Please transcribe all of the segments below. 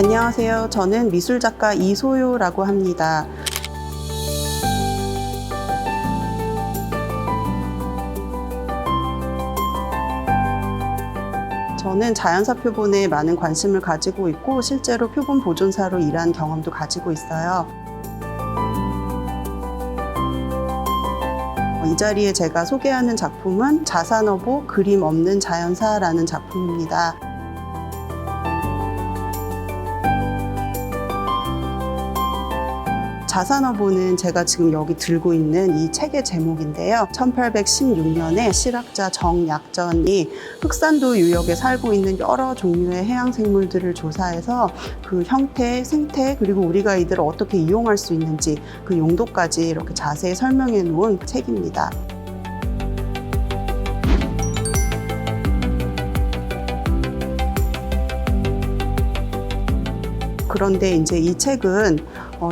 안녕하세요. 저는 미술작가 이소요라고 합니다. 저는 자연사 표본에 많은 관심을 가지고 있고 실제로 표본 보존사로 일한 경험도 가지고 있어요. 이 자리에 제가 소개하는 작품은 자산어보 그림 없는 자연사라는 작품입니다. 자산어보는 제가 지금 여기 들고 있는 이 책의 제목인데요. 1816년에 실학자 정약전이 흑산도 유역에 살고 있는 여러 종류의 해양 생물들을 조사해서 그 형태, 생태, 그리고 우리가 이들을 어떻게 이용할 수 있는지 그 용도까지 이렇게 자세히 설명해 놓은 책입니다. 그런데 이제 이 책은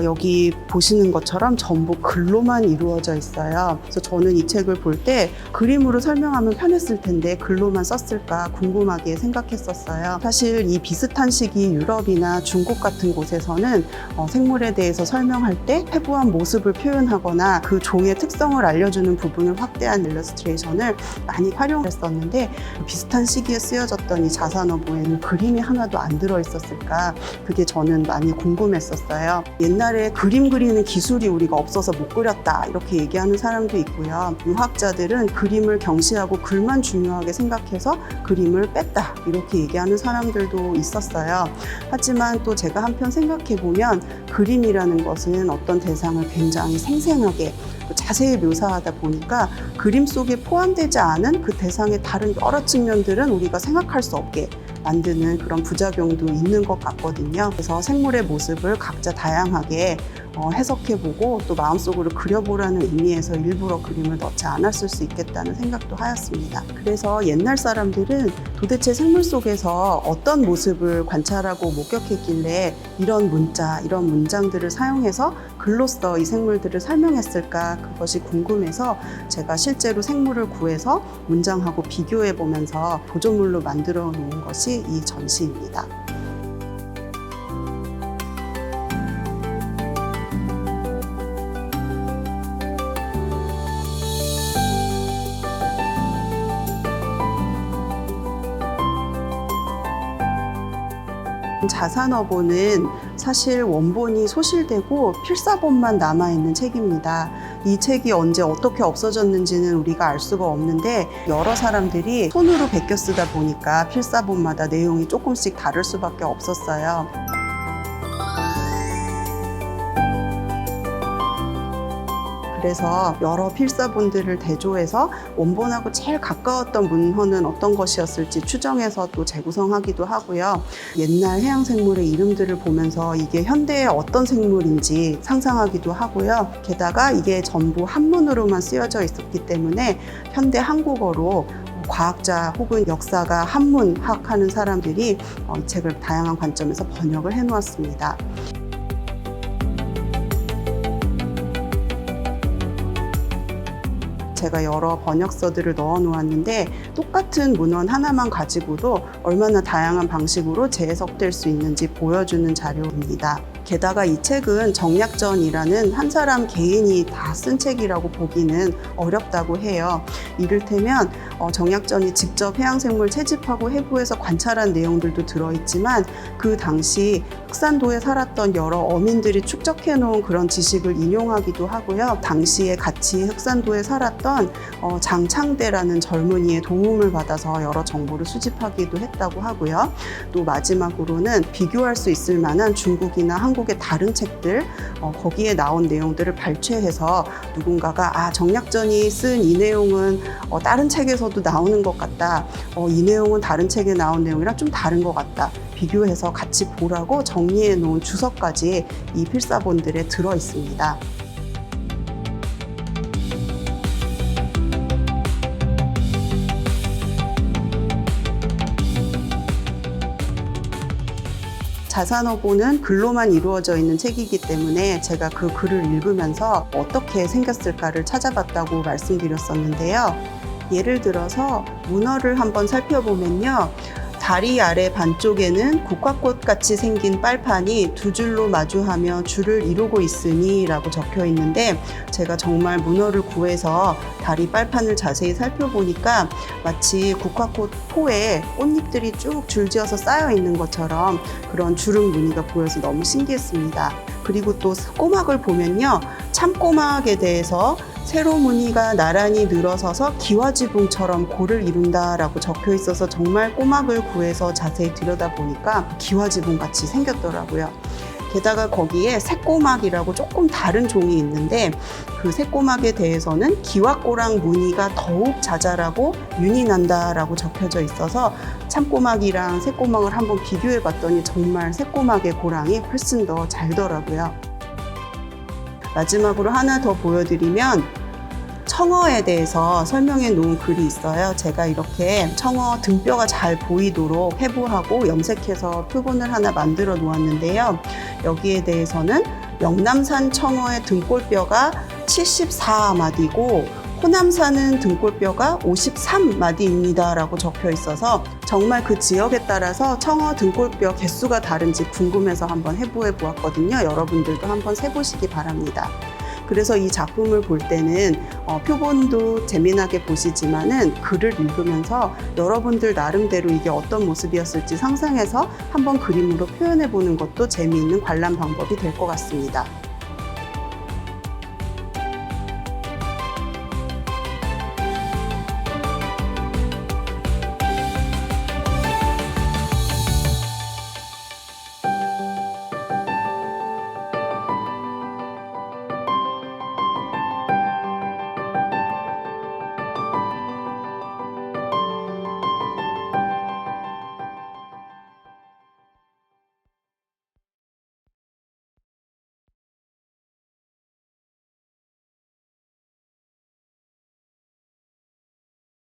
여기 보시는 것처럼 전부 글로만 이루어져 있어요. 그래서 저는 이 책을 볼 때 그림으로 설명하면 편했을 텐데 글로만 썼을까 궁금하게 생각했었어요. 사실 이 비슷한 시기 유럽이나 중국 같은 곳에서는 생물에 대해서 설명할 때 세부한 모습을 표현하거나 그 종의 특성을 알려주는 부분을 확대한 일러스트레이션을 많이 활용했었는데 비슷한 시기에 쓰여졌던 이 자산어보에는 그림이 하나도 안 들어있었을까, 그게 저는 많이 궁금했었어요. 옛날에 그림 그리는 기술이 우리가 없어서 못 그렸다 이렇게 얘기하는 사람도 있고요. 유학자들은 그림을 경시하고 글만 중요하게 생각해서 그림을 뺐다 이렇게 얘기하는 사람들도 있었어요. 하지만 또 제가 한편 생각해 보면 그림이라는 것은 어떤 대상을 굉장히 생생하게 자세히 묘사하다 보니까 그림 속에 포함되지 않은 그 대상의 다른 여러 측면들은 우리가 생각할 수 없게 만드는 그런 부작용도 있는 것 같거든요. 그래서 생물의 모습을 각자 다양하게 해석해보고 또 마음속으로 그려보라는 의미에서 일부러 그림을 넣지 않았을 수 있겠다는 생각도 하였습니다. 그래서 옛날 사람들은 도대체 생물 속에서 어떤 모습을 관찰하고 목격했길래 이런 문자, 이런 문장들을 사용해서 글로써 이 생물들을 설명했을까, 그것이 궁금해서 제가 실제로 생물을 구해서 문장하고 비교해보면서 보조물로 만들어 놓은 것이 이 전시입니다. 자산어보는 사실 원본이 소실되고 필사본만 남아있는 책입니다. 이 책이 언제 어떻게 없어졌는지는 우리가 알 수가 없는데 여러 사람들이 손으로 베껴 쓰다 보니까 필사본마다 내용이 조금씩 다를 수밖에 없었어요. 그래서 여러 필사본들을 대조해서 원본하고 제일 가까웠던 문헌은 어떤 것이었을지 추정해서 또 재구성하기도 하고요. 옛날 해양생물의 이름들을 보면서 이게 현대의 어떤 생물인지 상상하기도 하고요. 게다가 이게 전부 한문으로만 쓰여져 있었기 때문에 현대 한국어로 과학자 혹은 역사가 한문학하는 사람들이 이 책을 다양한 관점에서 번역을 해놓았습니다. 제가 여러 번역서들을 넣어 놓았는데 똑같은 문헌 하나만 가지고도 얼마나 다양한 방식으로 재해석될 수 있는지 보여주는 자료입니다. 게다가 이 책은 정약전이라는 한 사람 개인이 다 쓴 책이라고 보기는 어렵다고 해요. 이를테면 정약전이 직접 해양생물 채집하고 해부해서 관찰한 내용들도 들어있지만 그 당시 흑산도에 살았던 여러 어민들이 축적해 놓은 그런 지식을 인용하기도 하고요. 당시에 같이 흑산도에 살았던 장창대라는 젊은이의 도움을 받아서 여러 정보를 수집하기도 했다고 하고요. 또 마지막으로는 비교할 수 있을 만한 중국이나 한국의 다른 책들, 거기에 나온 내용들을 발췌해서 누군가가 정약전이 쓴 이 내용은 다른 책에서도 나오는 것 같다, 이 내용은 다른 책에 나온 내용이랑 좀 다른 것 같다, 비교해서 같이 보라고 정리해 놓은 주석까지 이 필사본들에 들어 있습니다. 자산어보는 글로만 이루어져 있는 책이기 때문에 제가 그 글을 읽으면서 어떻게 생겼을까를 찾아봤다고 말씀드렸었는데요. 예를 들어서 문어를 한번 살펴보면요. 다리 아래 반쪽에는 국화꽃 같이 생긴 빨판이 두 줄로 마주하며 줄을 이루고 있으니 라고 적혀 있는데, 제가 정말 문어를 구해서 다리 빨판을 자세히 살펴보니까 마치 국화꽃 포에 꽃잎들이 쭉 줄지어서 쌓여 있는 것처럼 그런 주름 무늬가 보여서 너무 신기했습니다. 그리고 또 꼬막을 보면요, 참꼬막에 대해서 세로 무늬가 나란히 늘어서서 기와지붕처럼 골을 이룬다라고 적혀 있어서 정말 꼬막을 구해서 자세히 들여다보니까 기와지붕 같이 생겼더라고요. 게다가 거기에 새꼬막이라고 조금 다른 종이 있는데, 그 새꼬막에 대해서는 기와꼬랑 무늬가 더욱 자잘하고 윤이 난다라고 적혀져 있어서 참꼬막이랑 새꼬막을 한번 비교해 봤더니 정말 새꼬막의 고랑이 훨씬 더 잘더라고요. 마지막으로 하나 더 보여드리면 청어에 대해서 설명해 놓은 글이 있어요. 제가 이렇게 청어 등뼈가 잘 보이도록 해부하고 염색해서 표본을 하나 만들어 놓았는데요. 여기에 대해서는 영남산 청어의 등골뼈가 74마디고 호남산은 등골뼈가 53마디입니다 라고 적혀 있어서 정말 그 지역에 따라서 청어 등골뼈 개수가 다른지 궁금해서 한번 해부해 보았거든요. 여러분들도 한번 세보시기 바랍니다. 그래서 이 작품을 볼 때는 표본도 재미나게 보시지만은 글을 읽으면서 여러분들 나름대로 이게 어떤 모습이었을지 상상해서 한번 그림으로 표현해 보는 것도 재미있는 관람 방법이 될 것 같습니다.